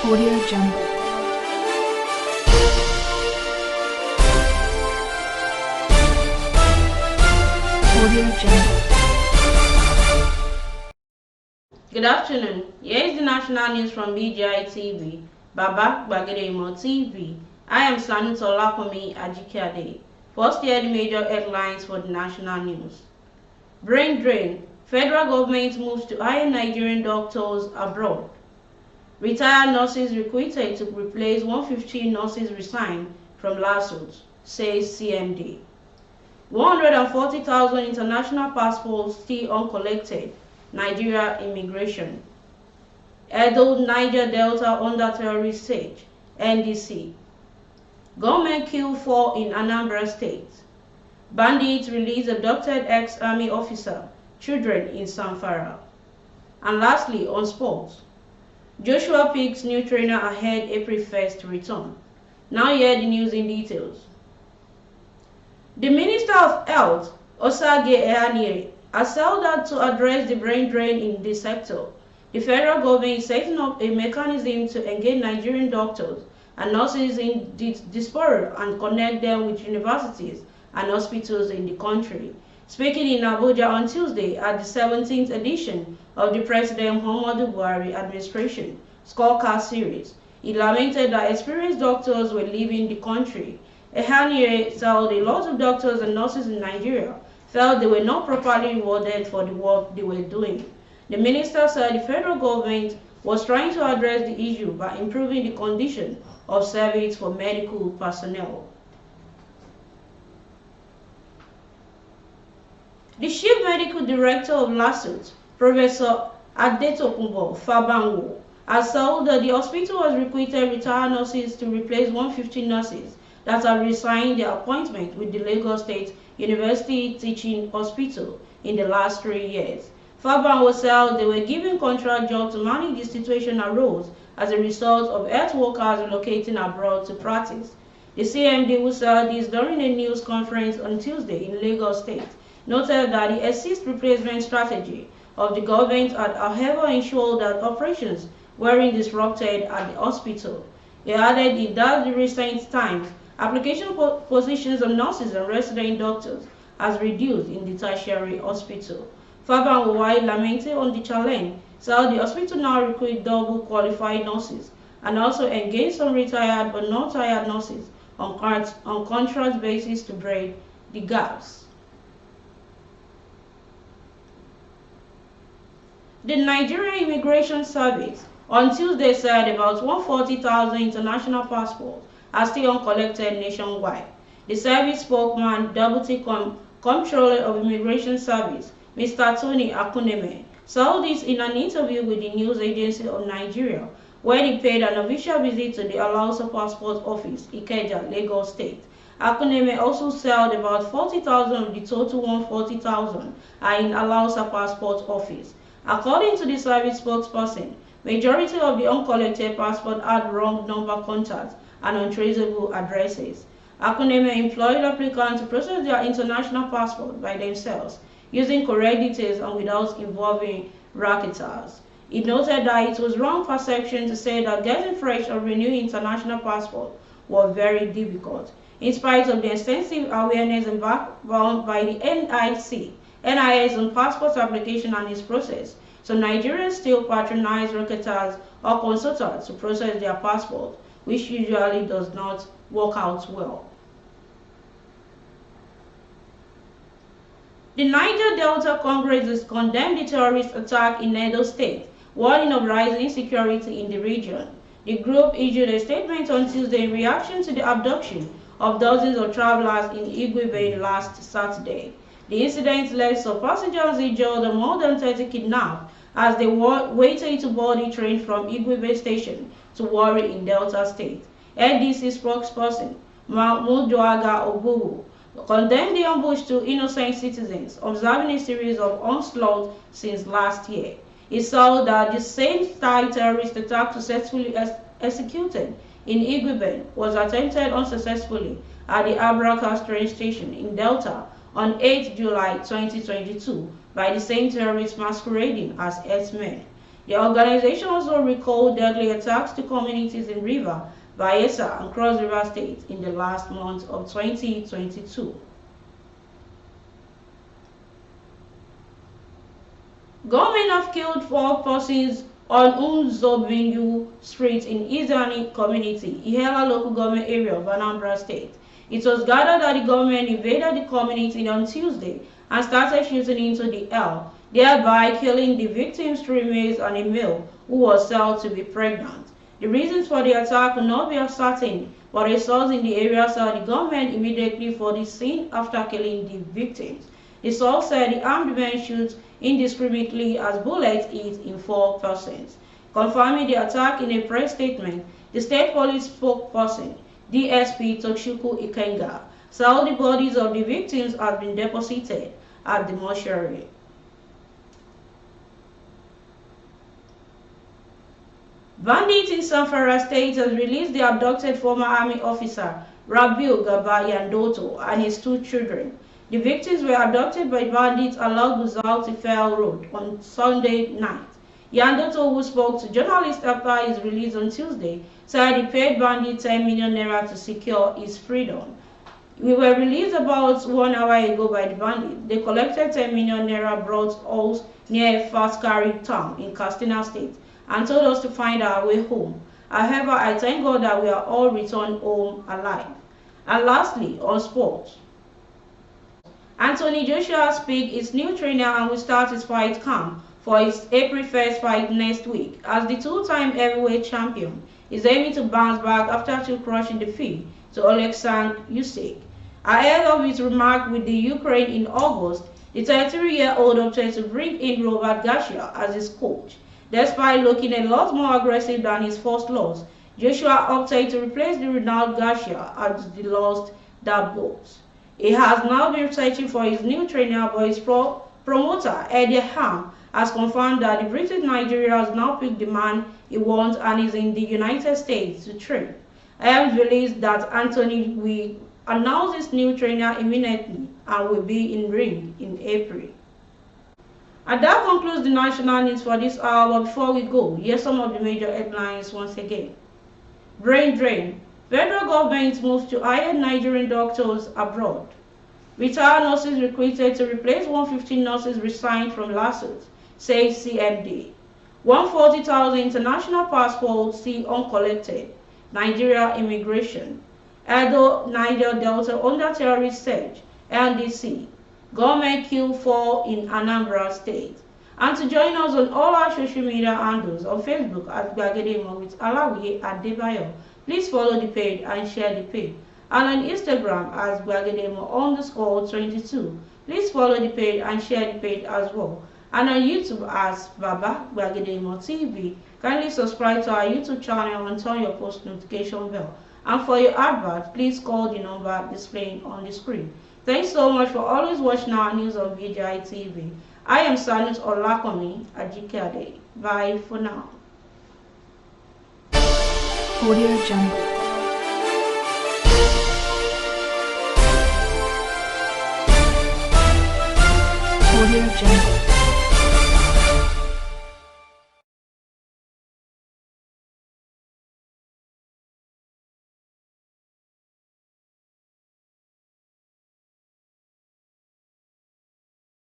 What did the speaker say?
Audio Jungle. Audio Jungle. Good afternoon. Here is the national news from BGI TV, Baba Bagedemo TV. I am Sanu Tolakomi Ajikade. First, here the major headlines for the national news. Brain drain. Federal government moves to hire Nigerian doctors abroad. Retired nurses recruited to replace 150 nurses resigned from lawsuits, says CMD. 140,000 international passports still uncollected. Nigeria immigration. Edo Niger Delta under terrorist siege. NDC. Gunmen kill 4 in Anambra State. Bandits release abducted ex-army officer. Children in Zamfara. And lastly, on sports. Joshua picks new trainer ahead April 1st return. Now hear the news in details. The Minister of Health, Osage Ehanire, has held out to address the brain drain in this sector. The federal government is setting up a mechanism to engage Nigerian doctors and nurses in diaspora and connect them with universities and hospitals in the country. Speaking in Abuja on Tuesday at the 17th edition of the President Muhammadu Buhari administration scorecard series, he lamented that experienced doctors were leaving the country. Ehanire said a lot of doctors and nurses in Nigeria felt they were not properly rewarded for the work they were doing. The minister said the federal government was trying to address the issue by improving the condition of service for medical personnel. The Chief Medical Director of LASUT, Professor Adetokunbo Fabanwo, has said that the hospital has recruited retired nurses to replace 150 nurses that have resigned their appointment with the Lagos State University Teaching Hospital in the last 3 years. Fabanwo said they were given contract jobs to manage the situation arose as a result of health workers relocating abroad to practice. The CMD, who said this during a news conference on Tuesday in Lagos State, noted that the assist replacement strategy of the government had however ensured that operations weren't disrupted at the hospital. He added in that the recent times, application positions of nurses and resident doctors has reduced in the tertiary hospital. Fabanwo, while lamenting on the challenge, said the hospital now recruit double qualified nurses and also engage some retired but not tired nurses on contract basis to bridge the gaps. The Nigerian Immigration Service on Tuesday said about 140,000 international passports are still uncollected nationwide. The service spokesman, Deputy Comptroller of Immigration Service, Mr. Tony Akuneme, said this in an interview with the News Agency of Nigeria, where he paid an official visit to the Alausa Passport Office, Ikeja, Lagos State. Akuneme also said about 40,000 of the total 140,000 are in Alausa Passport Office. According to the service spokesperson, majority of the uncollected passports had wrong number contacts and untraceable addresses. Akuneme employed applicants to process their international passport by themselves, using correct details and without involving racketeers. He noted that it was wrong perception to say that getting fresh or renewed international passport was very difficult. In spite of the extensive awareness and background by the NIS on passport application and its process, so Nigerians still patronize racketeers or consultants to process their passport, which usually does not work out well. The Niger Delta Congress has condemned the terrorist attack in Edo State, warning of rising insecurity in the region. The group issued a statement on Tuesday in reaction to the abduction of dozens of travelers in Igwe last Saturday. The incident led some passengers injured and more than 30 kidnapped as they waited to board the train from Igwe Station to Warri in Delta State. NDC spokesperson Mahmoud Douaga Obuhu condemned the ambush to innocent citizens, observing a series of onslaughts since last year. He saw that the same style terrorist attack successfully executed in Igwe was attempted unsuccessfully at the Abraka train station in Delta on 8 July 2022 by the same terrorists masquerading as herdsmen. The organization also recalled deadly attacks to communities in River, Bayelsa, and Cross River States in the last month of 2022. Gunmen have killed 4 persons on Nzobingu Street in Izani community, Ihela local government area of Anambra State. It was gathered that the gunmen invaded the community on Tuesday and started shooting into the air, thereby killing the victims, 3 males and a male who was said to be pregnant. The reasons for the attack could not be ascertained, but a source in the area said the gunmen immediately fled the scene after killing the victims. The source said the armed men shoot indiscriminately as bullets hit in 4 persons. Confirming the attack in a press statement, the state police spokesperson, DSP Tochukwu Ikenga, said the bodies of the victims had been deposited at the mortuary. Bandits in Zamfara State has released the abducted former army officer Rabiu Gaba Yandoto and his 2 children. The victims were abducted by bandits along Guzau Tifel Road on Sunday night. Yandoto, who spoke to journalists after his release on Tuesday, said he paid bandits 10 million naira to secure his freedom. We were released about 1 hour ago by the bandits. They collected 10 million naira, brought us near Faskari town in Katsina State, and told us to find our way home. However, I thank God that we are all returned home alive. And lastly, on sports. Anthony Joshua speaks his new trainer and will start his fight camp for his April 1st fight next week, as the 2-time heavyweight champion is aiming to bounce back after 2 crushing defeat to Oleksandr Usyk. Ahead of his remark with the Ukraine in August, the 33-year-old opted to bring in Robert Garcia as his coach. Despite looking a lot more aggressive than his first loss, Joshua opted to replace the renowned Garcia as the lost that bout. He has now been searching for his new trainer, but his promoter, Eddie Ham, has confirmed that the British Nigerian has now picked the man he wants and is in the United States to train. Ham released that Anthony will announce his new trainer imminently and will be in ring in April. And that concludes the national news for this hour. But before we go, here's some of the major headlines once again. Brain drain. Federal government moves to hire Nigerian doctors abroad. Retired nurses recruited to replace 115 nurses resigned from lawsuits, says CMD. 140,000 international passports still uncollected. Nigeria immigration. Edo, Niger Delta under terrorist surge. NDC. Government kill 4 in Anambra State. And to join us on all our social media handles, on Facebook at Gbagedemo with Alawiye Adebayo, please follow the page and share the page. And on Instagram as Gbagedemo_22. Please follow the page and share the page as well. And on YouTube as Baba Gbagedemo TV. Kindly subscribe to our YouTube channel and turn your post notification bell. And for your advert, please call the number displaying on the screen. Thanks so much for always watching our news on VGI TV. I am Sanus Olakomi Ajikade. Bye for now. Audio Jungle. Audio Jungle.